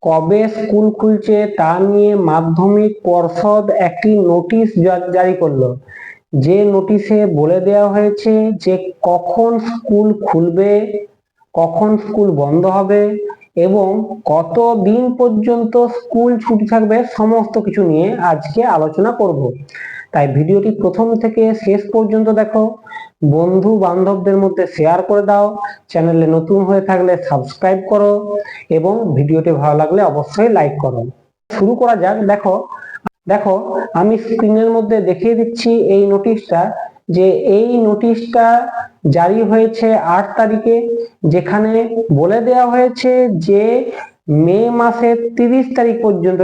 কবে স্কুল খুলছে তা নিয়ে মাধ্যমিক পর্ষদ একটি নোটিশ জারি করলো। যে নোটিশে বলে দেওয়া হয়েছে যে কখন স্কুল খুলবে, কখন স্কুল বন্ধ হবে এবং কত দিন পর্যন্ত স্কুল ছুটি থাকবে, সমস্ত কিছু নিয়ে আজকে আলোচনা করব। তাই ভিডিওটি প্রথম থেকে শেষ পর্যন্ত দেখো, বন্ধু বান্ধবদের মধ্যে শেয়ার করে দাও, চ্যানেলে নতুন হয়ে থাকলে সাবস্ক্রাইব করো এবং ভিডিওটি ভালো লাগলে অবশ্যই লাইক করো। শুরু করা যাক। দেখো দেখো আমি স্ক্রিনের মধ্যে দেখিয়ে দিচ্ছি এই নোটিশটা, যে এই নোটিশটা জারি হয়েছে 8 তারিখে, যেখানে বলে দেওয়া হয়েছে যে মে মাসের 30 তারিখ পর্যন্ত,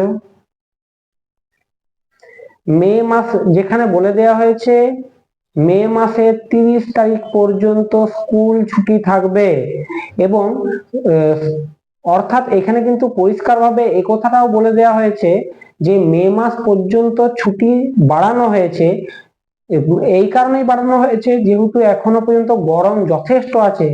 যেখানে বলে দেওয়া হয়েছে মে মাসের 30 তারিখ পর্যন্ত স্কুল ছুটি থাকবে। এবং অর্থাৎ এখানে কিন্তু পরিষ্কারভাবে এই কথাটাও বলে দেওয়া হয়েছে যে মে মাস পর্যন্ত ছুটি বাড়ানো হয়েছে। এই কারণেই বাড়ানো হয়েছে যেহেতু এখনো পর্যন্ত গরম যথেষ্ট আছে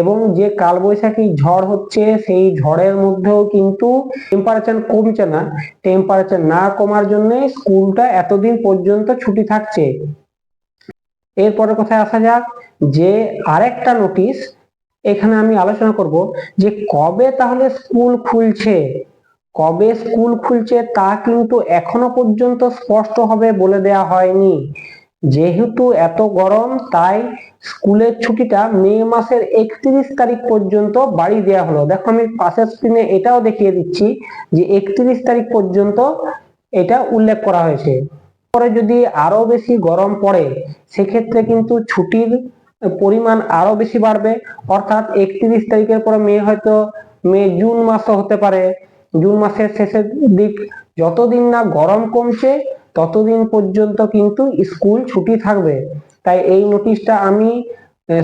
এবং যে কালবৈশাখী ঝড় হচ্ছে সেই ঝড়ের মধ্যেও কিন্তু টেম্পারেচার কমছে না। টেম্পারেচার না কমার জন্য স্কুলটা এতদিন পর্যন্ত ছুটি থাকছে। এরপরে কথায় আসা যাক, যে আরেকটা নোটিশ এখানে আমি আলোচনা করব যে কবে তাহলে স্কুল খুলছে। কবে স্কুল খুলছে তা কিন্তু এখনো পর্যন্ত স্পষ্টভাবে বলে দেওয়া হয়নি। যেহেতু এত গরম তাই স্কুলের ছুটিটা মে মাসের 31 তারিখ পর্যন্ত বাড়িয়ে দেওয়া হলো। দেখো আমি পাশের স্ক্রিনে এটাও দেখিয়ে দিচ্ছি যে 31 তারিখ পর্যন্ত এটা উল্লেখ করা হয়েছে। পরে যদি আরো বেশি গরম পড়ে সেক্ষেত্রে কিন্তু ছুটির পরিমাণ আরো বেশি বাড়বে। অর্থাৎ 31 তারিখের পরে হয়তো জুন মাসও হতে পারে। জুন মাসের শেষের দিক, যতদিন না গরম কমছে ততদিন পর্যন্ত কিন্তু স্কুল ছুটি থাকবে। তাই এই নোটিশটা আমি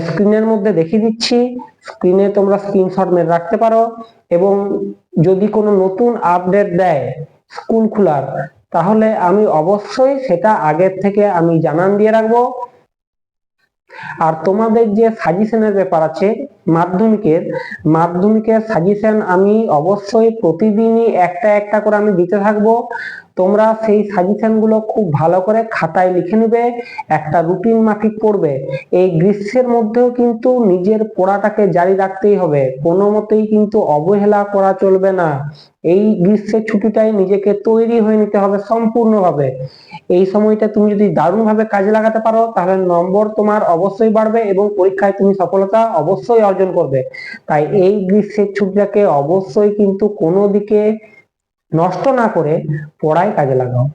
স্ক্রিনের মধ্যে দেখিয়ে দিচ্ছি, স্ক্রিনে তোমরা স্ক্রিনশট মেরে রাখতে পারো। এবং যদি কোনো নতুন আপডেট দেয় স্কুল খোলার, তাহলে আমি অবশ্যই সেটা আগের থেকে আমি জানান দিয়ে রাখবো। আর তোমাদের যে সাজেশনের ব্যাপার আছে মাধ্যমিকের সাজেশন আমি অবশ্যই প্রতিদিনই একটা একটা করে আমি দিতে থাকবো। তোমরা সেই সাজেশন গুলো খুব ভালো করে খাতায় লিখে নিবে, একটা রুটিন মাফিক পড়বে। এই গ্রীষ্মের মধ্যেও কিন্তু নিজের পড়াটাকে জারি রাখতেই হবে, কোনো মতেই কিন্তু অবহেলা করা চলবে না। এই গ্রীষ্মের ছুটিটাই নিজেকে তৈরি হয়ে নিতে হবে সম্পূর্ণভাবে। এই সময়টা তুমি যদি দারুণভাবে কাজে লাগাতে পারো তাহলে নম্বর তোমার অবশ্যই বাড়বে এবং পরীক্ষায় তুমি সফলতা অবশ্যই অর্জন করবে। তাই এই গ্রীষ্মের ছুটিটাকে অবশ্যই কিন্তু কোনো দিকে নষ্ট না করে পড়ায় কাজে লাগাও।